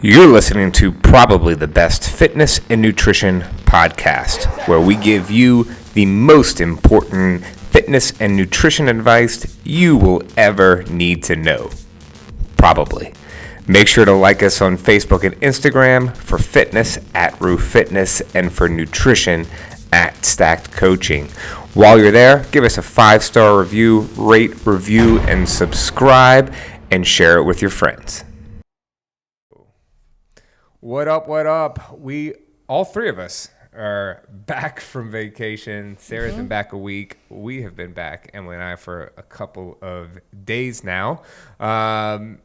You're listening to probably the best fitness and nutrition podcast, where we give you the most important fitness and nutrition advice you will ever need to know. Probably. Make sure to like us on Facebook and Instagram for fitness at Roof Fitness and for nutrition at Stacked Coaching. While you're there, give us a 5-star review, rate, review, and subscribe, and share it with your friends. What up, what up? All three of us are back from vacation. Sarah's been back a week. We have been back, Emily and I, for a couple of days now. And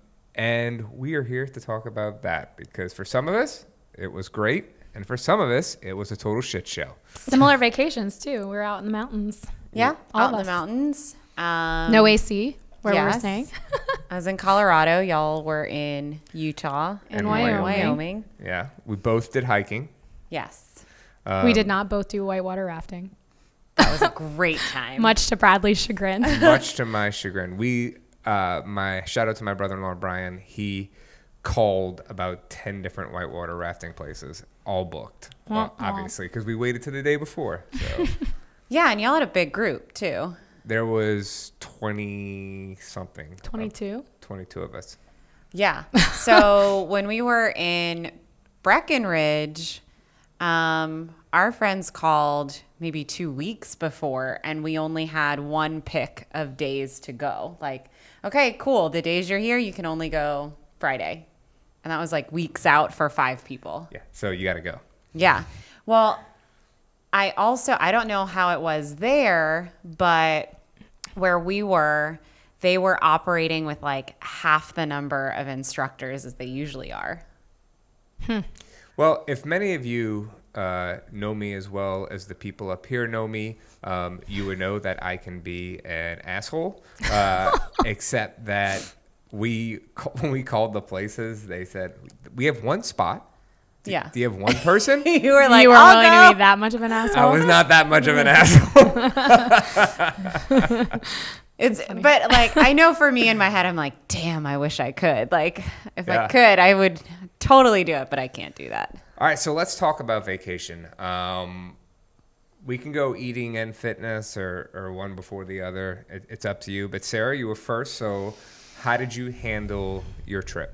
we are here to talk about that because for some of us, it was great. And for some of us, it was a total shit show. Similar vacations, too. We're out in the mountains. Yeah, all out in of the mountains. No AC, where we were staying. I was in Colorado. Y'all were in Utah. And Wyoming. Yeah, we both did hiking. Yes. We did not both do whitewater rafting. That was a great time. Much to Bradley's chagrin. Much to my chagrin. My shout out to my brother-in-law, Brian. He called about 10 different whitewater rafting places, all booked. Well, obviously, because we waited till the day before. So. Yeah, and y'all had a big group, too. There was 20-something. 22? 22 of us. Yeah. So when we were in Breckenridge, our friends called maybe 2 weeks before, and we only had one pick of days to go. Like, okay, cool. The days you're here, you can only go Friday. And that was like weeks out for 5 people. Yeah, so you got to go. Yeah. Well, I don't know how it was there, but where we were, they were operating with like half the number of instructors as they usually are. Well, if many of you know me as well as the people up here know me, you would know that I can be an asshole, except that when we called the places, they said, we have one spot. Do you have one person? You were like, you were I'll willing go. to be that much of an asshole? I was not that much of an asshole. But like, I know for me in my head, I'm like, damn, I wish I could. Like, if I could, I would totally do it, but I can't do that. All right, so let's talk about vacation. We can go eating and fitness or one before the other. It's up to you. But Sarah, you were first, so how did you handle your trip?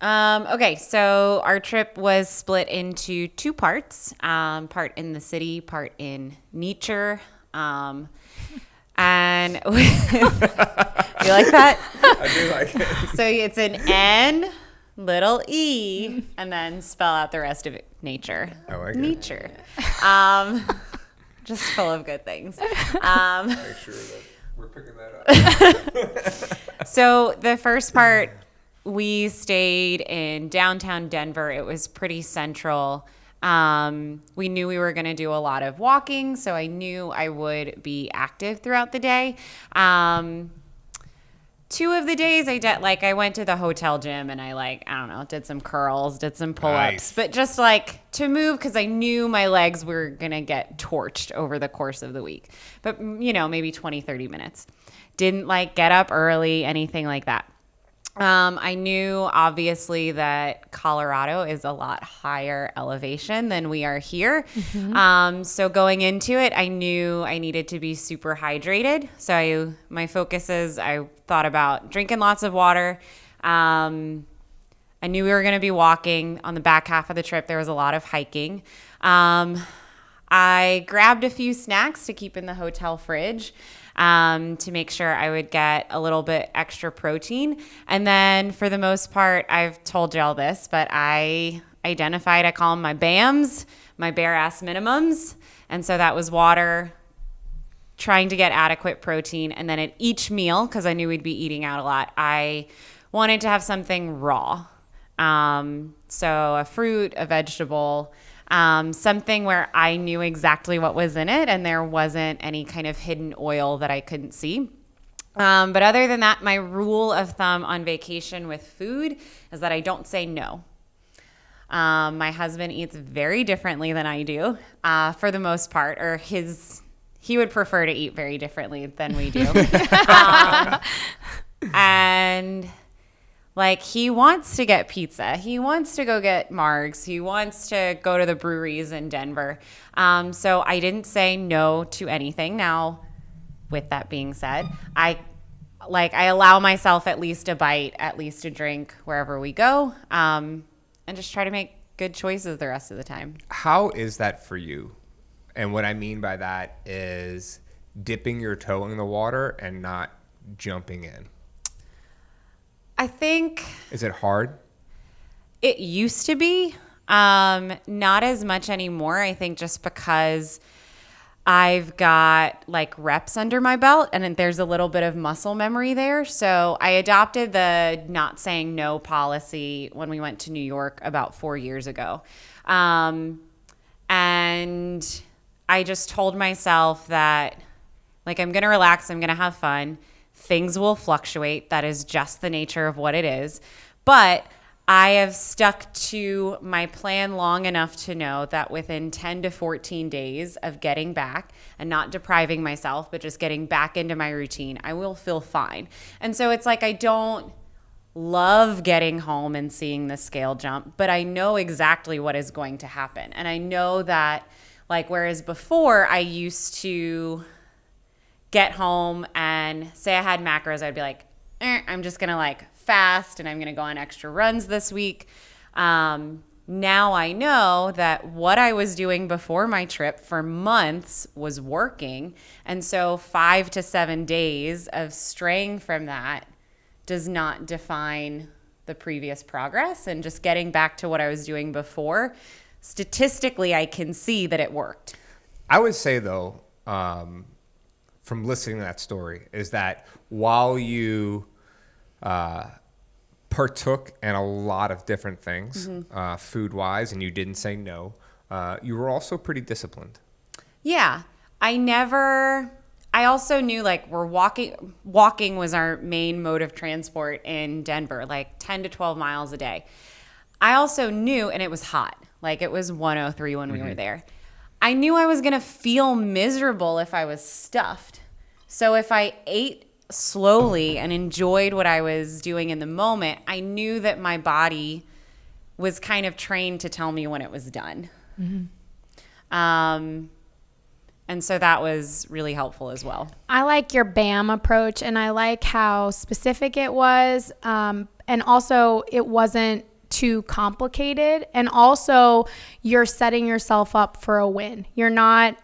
Okay, so our trip was split into 2 parts, part in the city, part in nature. And you like that? I do like it. So it's an N, little E, and then spell out the rest of it, nature. I like nature. Just full of good things. Make sure that we're picking that up. So the first part, we stayed in downtown Denver. It was pretty central. We knew we were going to do a lot of walking, so I knew I would be active throughout the day. 2 of the days I went to the hotel gym and I did some curls, did some pull-ups, Nice. but just like to move because I knew my legs were going to get torched over the course of the week. But, maybe 20, 30 minutes. Didn't get up early, anything like that. I knew obviously that Colorado is a lot higher elevation than we are here. So going into it, I knew I needed to be super hydrated. So my focus is I thought about drinking lots of water. I knew we were going to be walking. On the back half of the trip, there was a lot of hiking. I grabbed a few snacks to keep in the hotel fridge. To make sure I would get a little bit extra protein. And then for the most part, I've told y'all this, but I call them my BAMs, my bare ass minimums. And so that was water, trying to get adequate protein. And then at each meal, because I knew we'd be eating out a lot, I wanted to have something raw. So a fruit, a vegetable, something where I knew exactly what was in it and there wasn't any kind of hidden oil that I couldn't see. But other than that, my rule of thumb on vacation with food is that I don't say no. My husband eats very differently than I do, for the most part, or he would prefer to eat very differently than we do. And Like, he wants to get pizza. He wants to go get margs. He wants to go to the breweries in Denver. So I didn't say no to anything. Now, with that being said, I allow myself at least a bite, at least a drink wherever we go, and just try to make good choices the rest of the time. How is that for you? And what I mean by that is dipping your toe in the water and not jumping in. I think... Is it hard? It used to be. Not as much anymore. I think just because I've got like reps under my belt and there's a little bit of muscle memory there. So I adopted the not saying no policy when we went to New York about 4 years ago. And I just told myself that, like, I'm going to relax. I'm going to have fun. Things will fluctuate. That is just the nature of what it is. But I have stuck to my plan long enough to know that within 10 to 14 days of getting back and not depriving myself, but just getting back into my routine, I will feel fine. And so it's like I don't love getting home and seeing the scale jump, but I know exactly what is going to happen. And I know that, like, whereas before I used to get home and say I had macros, I'd be like, I'm just going to like fast and I'm going to go on extra runs this week. Now I know that what I was doing before my trip for months was working. And so 5 to 7 days of straying from that does not define the previous progress. And just getting back to what I was doing before, statistically, I can see that it worked. I would say, though, from listening to that story, is that while you partook in a lot of different things, food-wise, and you didn't say no, you were also pretty disciplined. Yeah. I also knew, like, walking was our main mode of transport in Denver, like 10 to 12 miles a day. I also knew, and it was hot, like it was 103 when we were there. I knew I was going to feel miserable if I was stuffed. So if I ate slowly and enjoyed what I was doing in the moment, I knew that my body was kind of trained to tell me when it was done. And so that was really helpful as well. I like your BAM approach, and I like how specific it was. And also it wasn't too complicated. And also you're setting yourself up for a win. You're not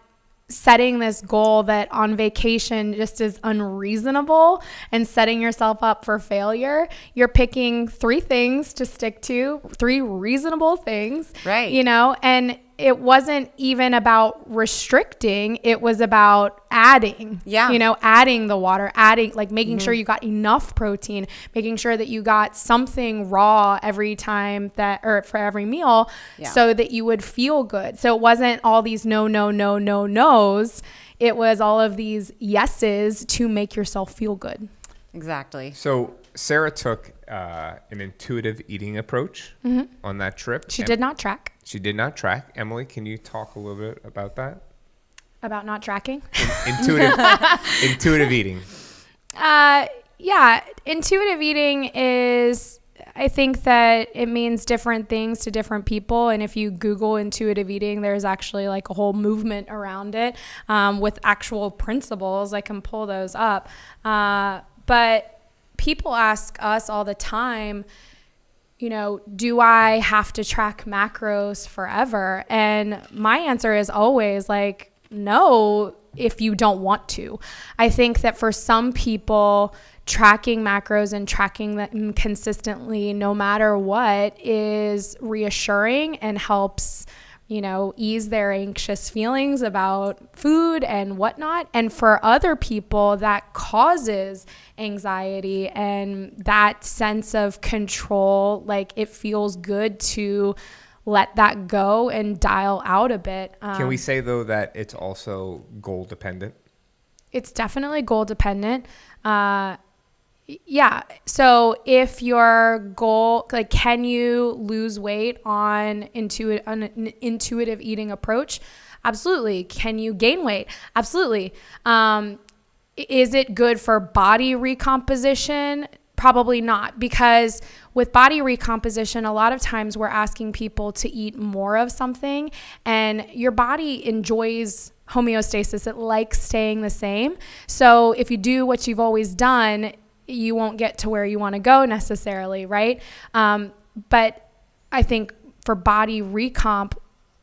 setting this goal that on vacation just is unreasonable and setting yourself up for failure. You're picking 3 things to stick to, 3 reasonable things, right? You know, and it wasn't even about restricting. It was about adding, you know, adding the water, like making sure you got enough protein, making sure that you got something raw every time or for every meal so that you would feel good. So it wasn't all these no's. It was all of these yeses to make yourself feel good. Exactly. So Sarah took an intuitive eating approach on that trip. She did not track. She did not track. Emily, can you talk a little bit about that? About not tracking? Intuitive eating. Yeah, intuitive eating is, I think that it means different things to different people. And if you Google intuitive eating, there's actually like a whole movement around it with actual principles. I can pull those up. But people ask us all the time, you know, do I have to track macros forever? And my answer is always like, no, if you don't want to. I think that for some people, tracking macros and tracking them consistently, no matter what, is reassuring and helps, you know, ease their anxious feelings about food and whatnot. And for other people, that causes anxiety and that sense of control. Like, it feels good to let that go and dial out a bit. Can we say, though, that it's also goal dependent? It's definitely goal dependent. Yeah. So if your goal, like, can you lose weight on an intuitive eating approach? Absolutely. Can you gain weight? Absolutely. Is it good for body recomposition? Probably not, because with body recomposition, a lot of times we're asking people to eat more of something, and your body enjoys homeostasis. It likes staying the same. So if you do what you've always done, you won't get to where you want to go necessarily, right? But I think for body recomp,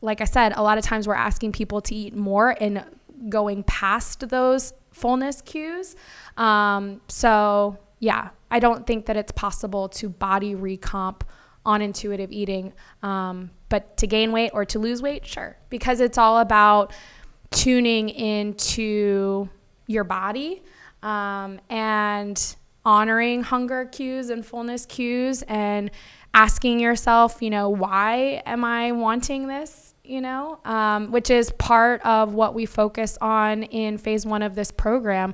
like I said, a lot of times we're asking people to eat more and going past those fullness cues. So yeah, I don't think that it's possible to body recomp on intuitive eating. But to gain weight or to lose weight, sure. Because it's all about tuning into your body, and honoring hunger cues and fullness cues, and asking yourself, why am I wanting this? Which is part of what we focus on in phase 1 of this program.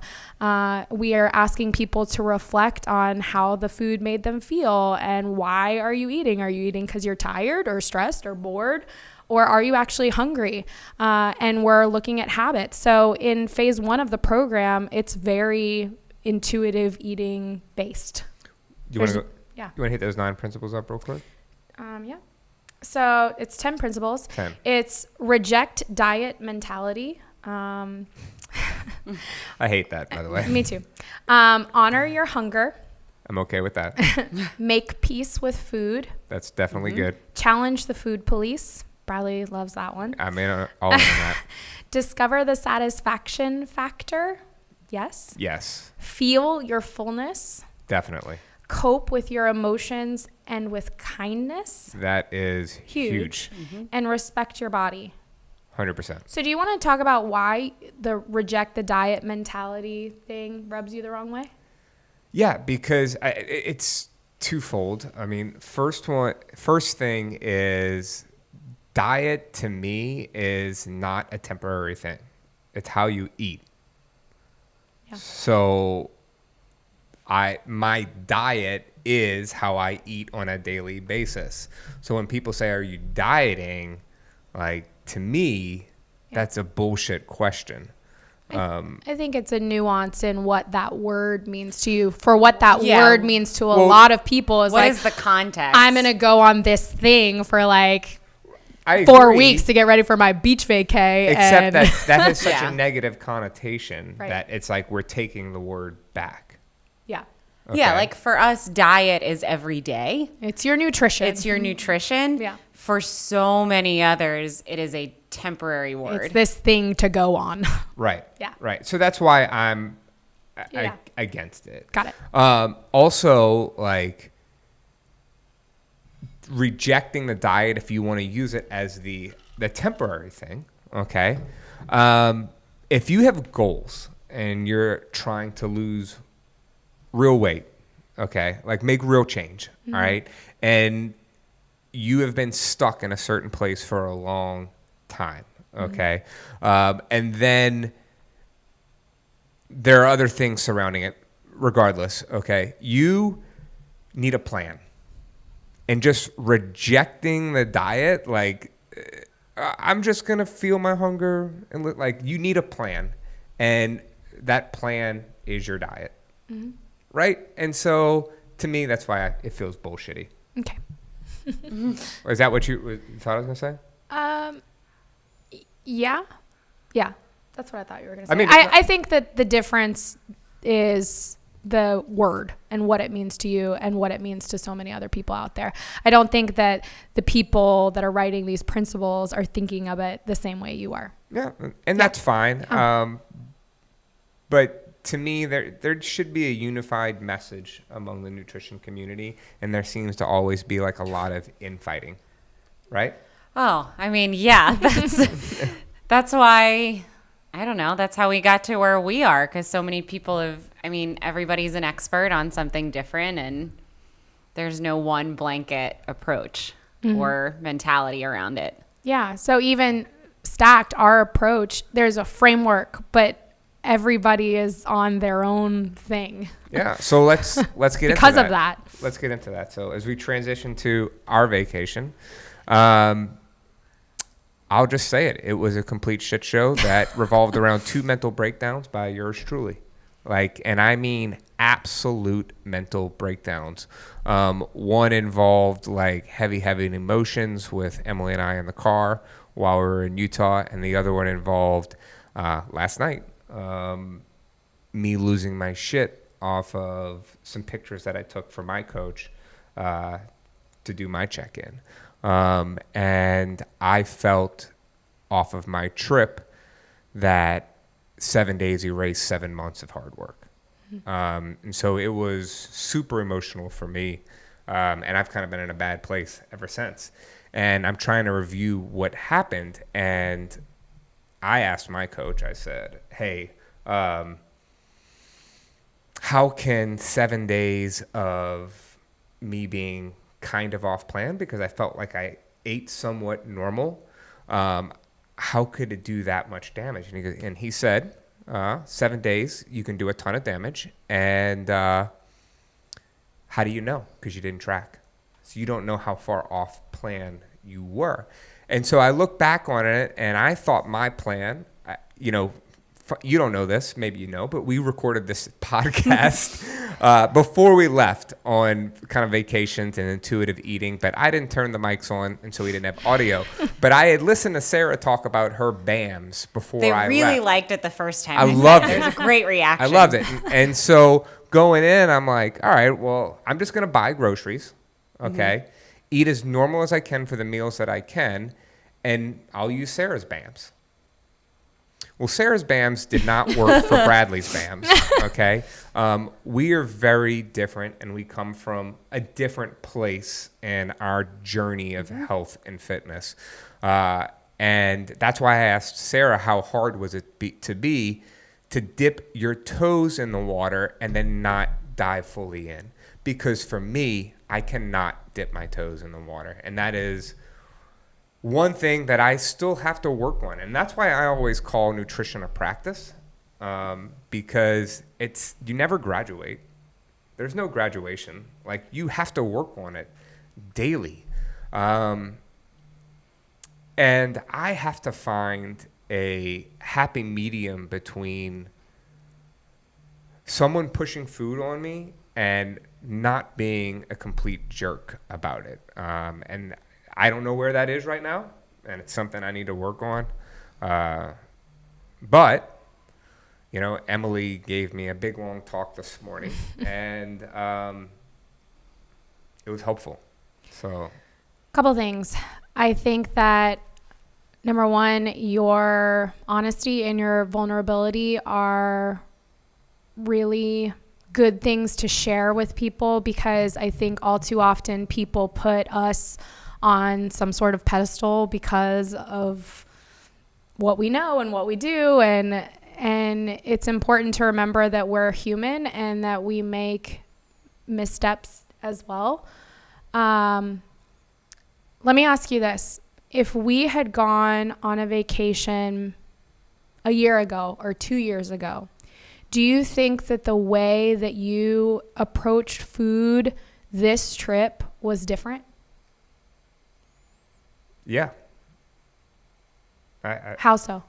We are asking people to reflect on how the food made them feel and why are you eating? Are you eating because you're tired or stressed or bored? Or are you actually hungry? And we're looking at habits. So in phase 1 of the program, it's very intuitive eating based. You want to hit those 9 principles up real quick? Yeah. So it's 10 principles. 10. It's reject diet mentality. I hate that, by the way. Me too. Honor your hunger. I'm okay with that. Make peace with food. That's definitely good. Challenge the food police. Bradley loves that one. I mean, all in that. Discover the satisfaction factor. Yes. Yes. Feel your fullness. Definitely. Cope with your emotions and with kindness. That is huge. And respect your body. 100%. So do you want to talk about why the reject the diet mentality thing rubs you the wrong way? Yeah, because it's twofold. I mean, first thing is diet to me is not a temporary thing. It's how you eat. Yeah. So my diet is how I eat on a daily basis. So when people say, are you dieting? Like, to me, that's a bullshit question. I think it's a nuance in what that word means to you. For what that word means to a lot of people is what is the context? I'm going to go on this thing for like I 4 agree. weeks to get ready for my beach vacay. Except that has such a negative connotation that it's like we're taking the word back. Yeah. Okay. Yeah, like for us, diet is every day. It's your nutrition. It's your nutrition. Yeah. For so many others, it is a temporary word. It's this thing to go on. Right. Yeah. Right. So that's why I'm against it. Got it. Also, like, rejecting the diet if you want to use it as the temporary thing. Okay. If you have goals and you're trying to lose real weight, okay, like make real change, all right, and you have been stuck in a certain place for a long time, okay, and then there are other things surrounding it regardless, okay, you need a plan. And just rejecting the diet, like, I'm just going to feel my hunger, and like, you need a plan, and that plan is your diet. Right? And so, to me, that's why it feels bullshitty. Okay. Is that what you thought I was going to say? Yeah. Yeah. That's what I thought you were going to say. I mean, I think that the difference is the word and what it means to you and what it means to so many other people out there. I don't think that the people that are writing these principles are thinking of it the same way you are. Yeah. And that's fine. But to me, there should be a unified message among the nutrition community, and there seems to always be like a lot of infighting, right? Oh, I mean, yeah, that's why, I don't know, that's how we got to where we are, because so many people everybody's an expert on something different, and there's no one blanket approach or mentality around it. Yeah. So even stacked, our approach, there's a framework, but everybody is on their own thing. Yeah. So let's get into that. Because of that. Let's get into that. So as we transition to our vacation, I'll just say it. It was a complete shit show that revolved around 2 mental breakdowns by yours truly. Like, and I mean absolute mental breakdowns. One involved like heavy emotions with Emily and I in the car while we were in Utah, and the other one involved last night, me losing my shit off of some pictures that I took for my coach to do my check-in. And I felt off of my trip that 7 days erased 7 months of hard work. And so it was super emotional for me. And I've kind of been in a bad place ever since. And I'm trying to review what happened. And I asked my coach, I said, hey, how can 7 days of me being kind of off plan, because I felt like I ate somewhat normal, how could it do that much damage? And he said, 7 days, you can do a ton of damage. And how do you know? Because you didn't track. So you don't know how far off plan you were. And so I look back on it, and I thought my plan, you don't know this, maybe you know, but we recorded this podcast before we left on kind of vacations and intuitive eating, but I didn't turn the mics on, and so we didn't have audio. But I had listened to Sarah talk about her BAMs before I left. They really liked it the first time. I loved it. There was a great reaction. I loved it. And so going in, I'm like, all right, well, I'm just going to buy groceries, okay? Eat as normal as I can for the meals that I can, and I'll use Sarah's BAMs. Well, Sarah's BAMs did not work for Bradley's BAMs, okay? We are very different, and we come from a different place in our journey of health and fitness. And that's why I asked Sarah, how hard was it to dip your toes in the water and then not dive fully in? Because for me, I cannot dip my toes in the water, and that is one thing that I still have to work on. And that's why I always call nutrition a practice, because you never graduate. There's no graduation. Like, you have to work on it daily. And I have to find a happy medium between someone pushing food on me and not being a complete jerk about it. And I don't know where that is right now, and it's something I need to work on. But, Emily gave me a big, long talk this morning, and it was helpful. So, Couple things. I think that, number one, your honesty and your vulnerability are really good things to share with people, because I think all too often people put us on some sort of pedestal because of what we know and what we do, and it's important to remember that we're human and that we make missteps as well. Let me ask you this. If we had gone on a vacation a year ago or 2 years ago, do you think that the way that you approached food this trip was different? Yeah. How so?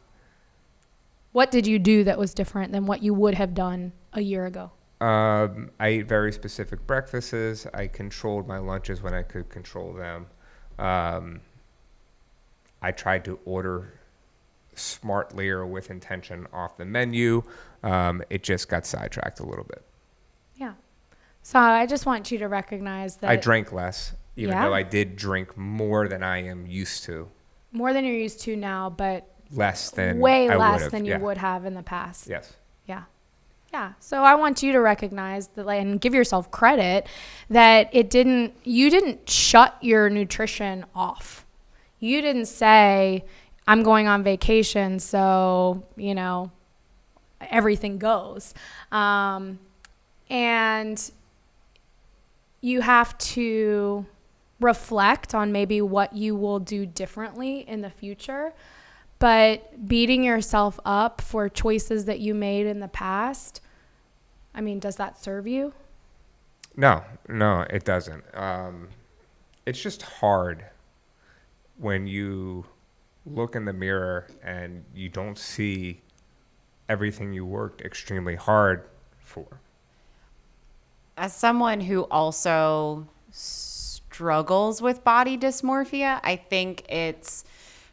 What did you do that was different than what you would have done a year ago? I ate very specific breakfasts. I controlled my lunches when I could control them. I tried to order smartly or with intention off the menu. It just got sidetracked a little bit. Yeah. So I just want you to recognize that I drank less, even though I did drink more than I am used to. More than you're used to now, but less than way I less would've. than you would have in the past. Yes. Yeah. Yeah. So I want you to recognize that, and give yourself credit that you didn't shut your nutrition off. You didn't say, I'm going on vacation, so, everything goes. And you have to reflect on maybe what you will do differently in the future. But beating yourself up for choices that you made in the past, does that serve you? No, it doesn't. It's just hard when you look in the mirror and you don't see everything you worked extremely hard for? As someone who also struggles with body dysmorphia, I think it's,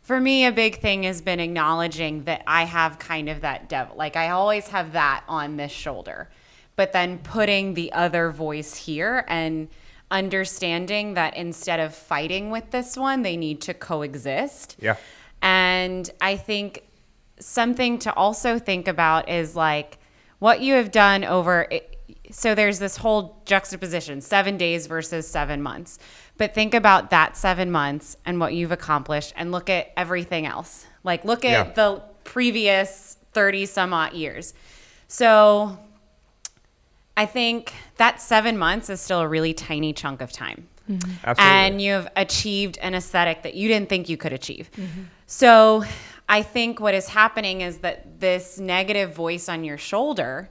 for me, a big thing has been acknowledging that I have kind of that devil. Like, I always have that on this shoulder, but then putting the other voice here and understanding that instead of fighting with this one, they need to coexist. Yeah. And I think something to also think about is like what you have done over. So there's this whole juxtaposition, 7 days versus 7 months. But think about that 7 months and what you've accomplished and look at everything else. Like look at the previous 30 some odd years. So I think that 7 months is still a really tiny chunk of time. Mm-hmm. Absolutely. And you've achieved an aesthetic that you didn't think you could achieve. Mm-hmm. So I think what is happening is that this negative voice on your shoulder,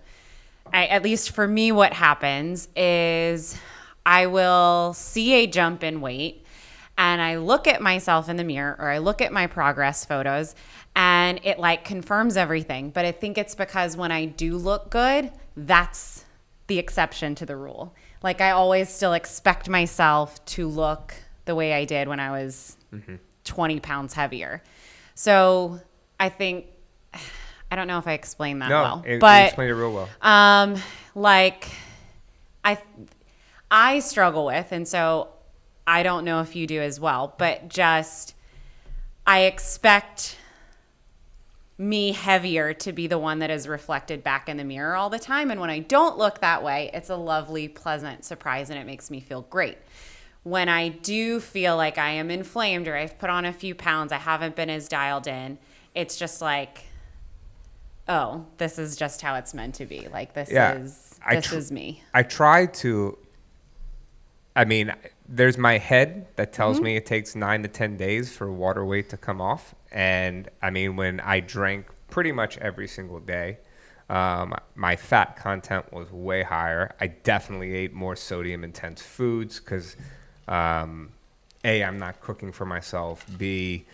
at least for me, what happens is I will see a jump in weight and I look at myself in the mirror or I look at my progress photos and it like confirms everything. But I think it's because when I do look good, that's the exception to the rule. Like I always still expect myself to look the way I did when I was 20 pounds heavier. So I think, I don't know if I explained that well, but you explained it real well. Like I struggle with, and so I don't know if you do as well, but just I expect me heavier to be the one that is reflected back in the mirror all the time. And when I don't look that way, it's a lovely, pleasant surprise and it makes me feel great. When I do feel like I am inflamed or I've put on a few pounds, I haven't been as dialed in, it's just like, oh, this is just how it's meant to be. Like this is me. I try to, I mean, there's my head that tells me it takes 9 to 10 days for water weight to come off. And I mean, when I drank pretty much every single day, my fat content was way higher. I definitely ate more sodium intense foods because A, I'm not cooking for myself. B,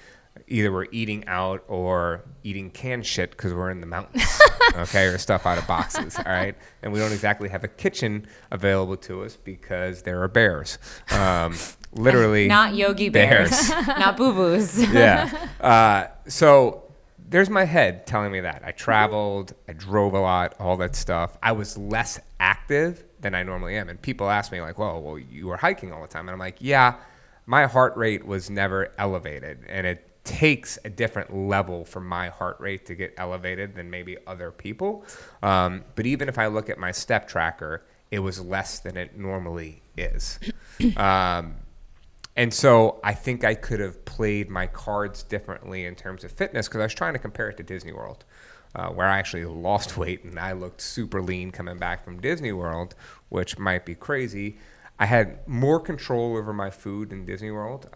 either we're eating out or eating canned shit because we're in the mountains, okay, or stuff out of boxes, all right? And we don't exactly have a kitchen available to us because there are bears. Literally. Not Yogi Bears. Not boo-boos. Yeah. So there's my head telling me that. I traveled, I drove a lot, all that stuff. I was less active than I normally am. And people ask me like, well, you were hiking all the time. And I'm like, yeah, my heart rate was never elevated. And it takes a different level for my heart rate to get elevated than maybe other people. But even if I look at my step tracker, it was less than it normally is. And so I think I could have played my cards differently in terms of fitness because I was trying to compare it to Disney World, where I actually lost weight and I looked super lean coming back from Disney World, which might be crazy. I had more control over my food in Disney World,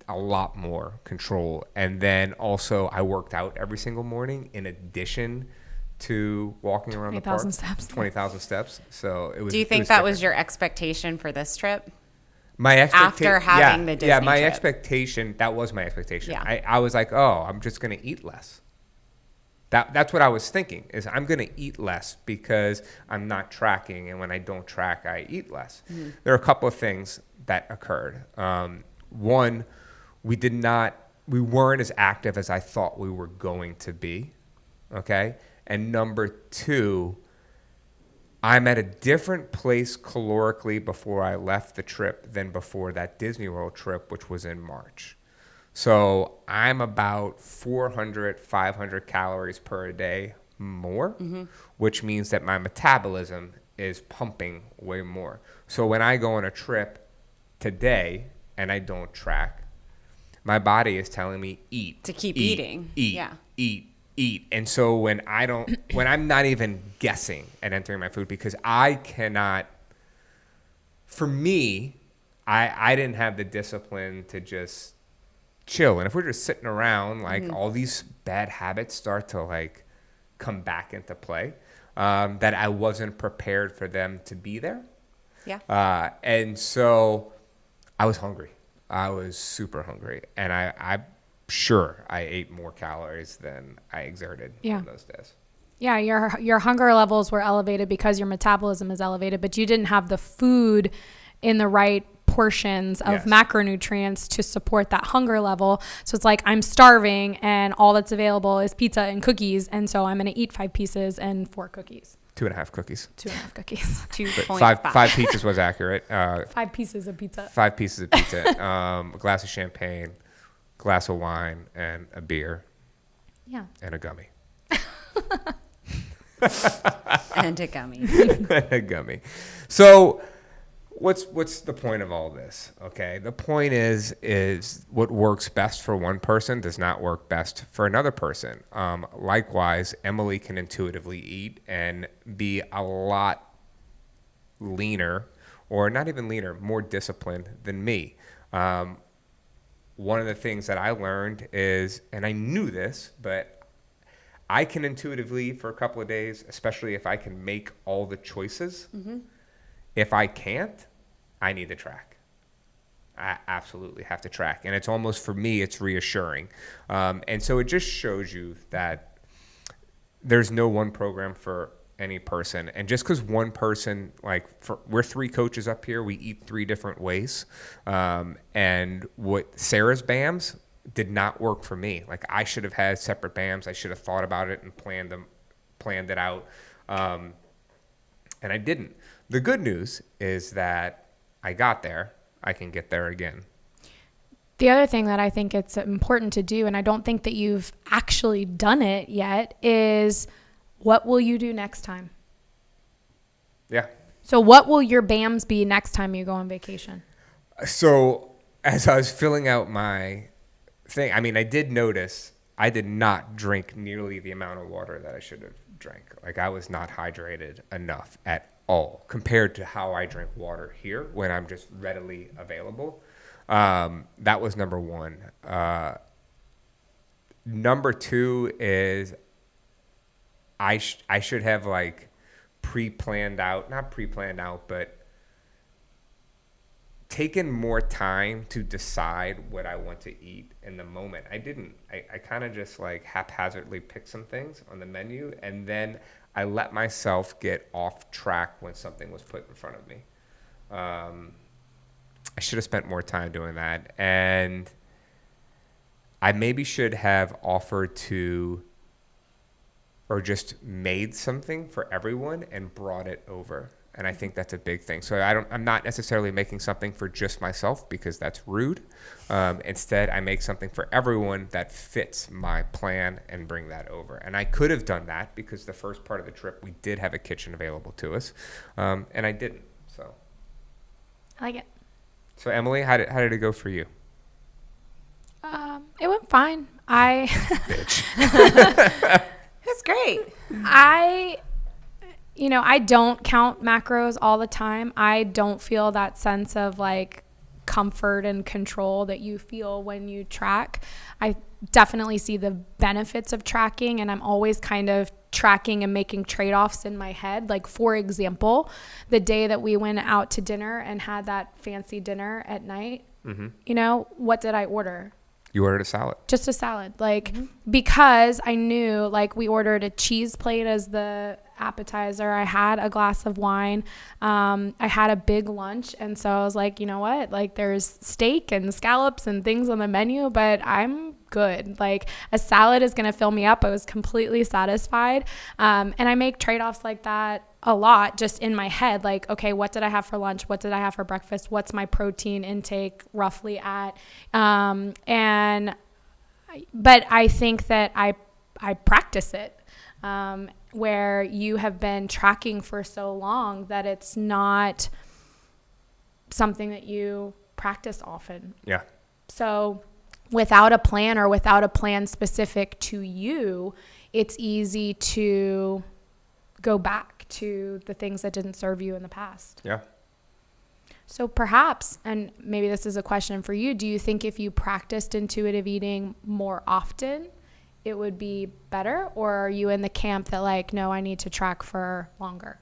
a lot more control. And then also I worked out every single morning in addition to walking around the park. 20,000 steps. So it was. Do you think that was your expectation for this trip? My expectation after having the Disney trip. expectation, that was my expectation. Yeah. I was like, oh, I'm just going to eat less. That's what I was thinking, is I'm going to eat less because I'm not tracking, and when I don't track, I eat less. Mm-hmm. There are a couple of things that occurred. One, we weren't as active as I thought we were going to be, okay? And number two, I'm at a different place calorically before I left the trip than before that Disney World trip, which was in March. So I'm about 400, 500 calories per day more, which means that my metabolism is pumping way more. So when I go on a trip today and I don't track, my body is telling me eat. To keep eating. Eat. And so when I'm not even guessing at entering my food because I cannot, for me, I didn't have the discipline to just chill. And if we're just sitting around, like all these bad habits start to like come back into play, that I wasn't prepared for them to be there. Yeah. And so I was hungry. I was super hungry. And I'm sure I ate more calories than I exerted on those days. Yeah, your hunger levels were elevated because your metabolism is elevated, but you didn't have the food in the right portions of macronutrients to support that hunger level. So it's like I'm starving and all that's available is pizza and cookies, and so I'm going to eat 5 pieces and 4 cookies. 2.5 cookies. 2.5 cookies. 2.5. Five pizzas was accurate. 5 pieces of pizza. 5 pieces of pizza. A glass of champagne, glass of wine, and a beer. Yeah. And a gummy. And a gummy. A gummy. So what's the point of all this? Okay, the point is what works best for one person does not work best for another person. Likewise, Emily can intuitively eat and be a lot leaner, or not even leaner, more disciplined than me. One of the things that I learned is, and I knew this, but I can intuitively for a couple of days, especially if I can make all the choices. Mm-hmm. If I can't, I need to track. I absolutely have to track. And it's almost, for me, it's reassuring. And so it just shows you that there's no one program for any person. And just because one person, we're 3 coaches up here, we eat 3 different ways. And what Sarah's BAMs did not work for me. Like, I should have had separate BAMs. I should have thought about it and planned it out. And I didn't. The good news is that I got there. I can get there again. The other thing that I think it's important to do, and I don't think that you've actually done it yet, is what will you do next time? Yeah. So what will your BAMs be next time you go on vacation? So as I was filling out my thing, I mean, I did notice I did not drink nearly the amount of water that I should have drank. Like, I was not hydrated enough at all compared to how I drink water here when I'm just readily available. That was number one. Number 2 is I should have not pre-planned out, but taken more time to decide what I want to eat in the moment. I didn't. I kind of just haphazardly picked some things on the menu, and then I let myself get off track when something was put in front of me. I should have spent more time doing that, and I maybe should have offered to, or just made something for everyone and brought it over. And I think that's a big thing. So I'm not necessarily making something for just myself because that's rude. Instead, I make something for everyone that fits my plan and bring that over. And I could have done that because the first part of the trip, we did have a kitchen available to us. And I didn't. So I like it. So Emily, how did it go for you? It went fine. Bitch. It's great. I don't count macros all the time. I don't feel that sense of comfort and control that you feel when you track. I definitely see the benefits of tracking, and I'm always kind of tracking and making trade-offs in my head. Like, for example, the day that we went out to dinner and had that fancy dinner at night, what did I order? You ordered a salad. Just a salad. Because I knew, we ordered a cheese plate as the appetizer. I had a glass of wine. I had a big lunch. And so I was like, you know what? There's steak and scallops and things on the menu, but I'm good. A salad is going to fill me up. I was completely satisfied. And I make trade-offs like that a lot just in my head. Okay, what did I have for lunch? What did I have for breakfast? What's my protein intake roughly at? But I think that I practice it, where you have been tracking for so long that it's not something that you practice often. Yeah. So without a plan, or without a plan specific to you, it's easy to go back to the things that didn't serve you in the past. Yeah. So perhaps, and maybe this is a question for you, do you think if you practiced intuitive eating more often, it would be better? Or are you in the camp that no, I need to track for longer?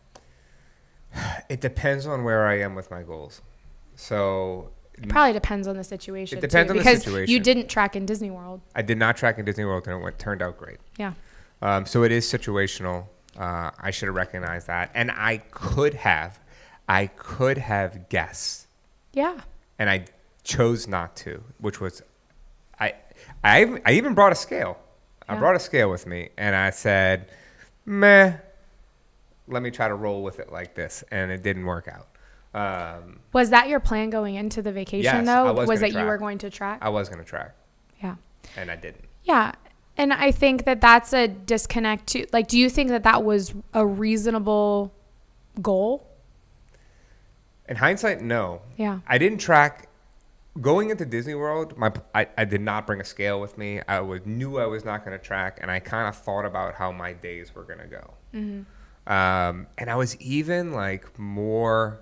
It depends on where I am with my goals. So it probably depends on the situation. It depends on the because situation. You didn't track in Disney World. I did not track in Disney World, and it turned out great. Yeah. So it is situational. I should have recognized that. And I could have guessed. Yeah. And I chose not to, which was, I even brought a scale. I brought a scale with me, and I said, meh, let me try to roll with it like this. And it didn't work out. Was that your plan going into the vacation, Yes, though? I was Was gonna that you track. were going to track? I was going to track, Yeah. and I didn't. Yeah. And I think that that's a disconnect too. Like, do you think that that was a reasonable goal? In hindsight, no. Yeah. I didn't track. Going into Disney World, I did not bring a scale with me. Knew I was not going to track, and I kind of thought about how my days were going to go. And I was even like more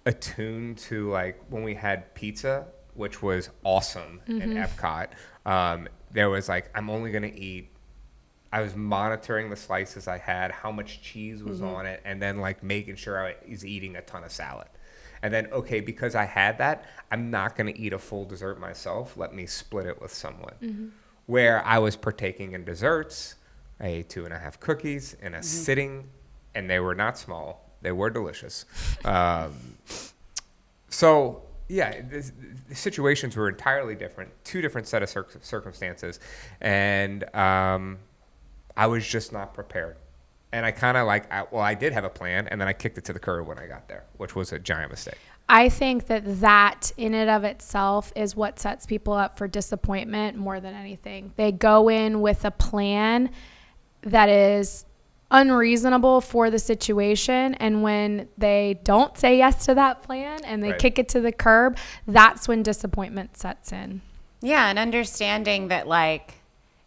attuned to like when we had pizza, which was awesome in Epcot. There was like, I'm only going to eat. I was monitoring the slices I had, how much cheese was on it, and then like making sure I was eating a ton of salad. And then, okay, because I had that, I'm not going to eat a full dessert myself. Let me split it with someone. Where I was partaking in desserts, I ate 2.5 cookies in a sitting, and they were not small. They were delicious. So, yeah, the situations were entirely different, two different set of circumstances. And I was just not prepared. And I kind of I did have a plan, and then I kicked it to the curb when I got there, which was a giant mistake. I think that in and of itself is what sets people up for disappointment more than anything. They go in with a plan that is unreasonable for the situation, and when they don't say yes to that plan and they kick it to the curb, that's when disappointment sets in. Yeah, and understanding that like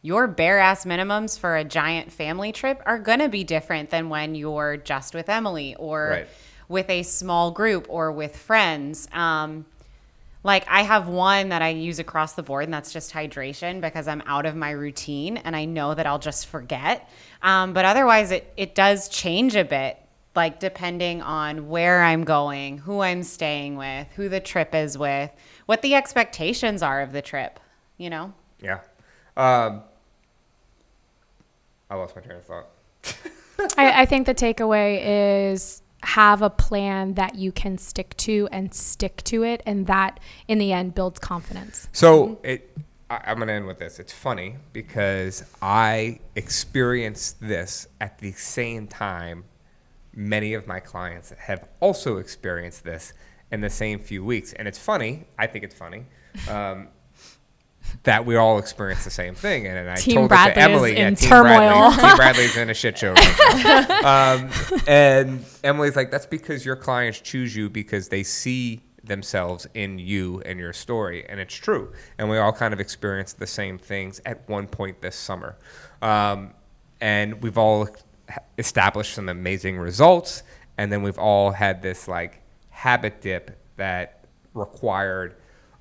your bare ass minimums for a giant family trip are going to be different than when you're just with Emily or with a small group or with friends. Like I have one that I use across the board, and that's just hydration because I'm out of my routine and I know that I'll just forget. But otherwise it does change a bit, like depending on where I'm going, who I'm staying with, who the trip is with, what the expectations are of the trip, you know? Yeah. I lost my train of thought. I think the takeaway is have a plan that you can stick to it, and that in the end builds confidence. So I'm going to end with this. It's funny because I experienced this at the same time many of my clients have also experienced this in the same few weeks. And it's funny. I think it's funny. That we all experience the same thing, and I Team told Bradley it to Emily. is in Team turmoil. Team Bradley's in a shit show right now. And Emily's like, "That's because your clients choose you because they see themselves in you and your story," and it's true. And we all kind of experienced the same things at one point this summer, and we've all established some amazing results, and then we've all had this like habit dip that required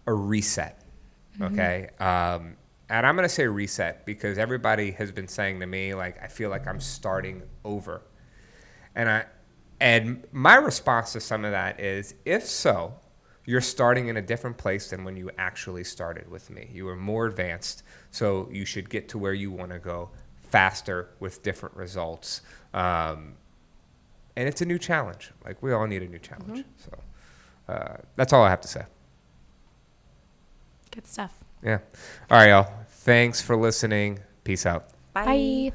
a reset. Okay. And I'm going to say reset because everybody has been saying to me, like, I feel like I'm starting over. And my response to some of that is, if so, you're starting in a different place than when you actually started with me. You were more advanced, so you should get to where you want to go faster with different results. And it's a new challenge. Like, we all need a new challenge. So that's all I have to say. Good stuff. Yeah. All right, y'all. Thanks for listening. Peace out. Bye.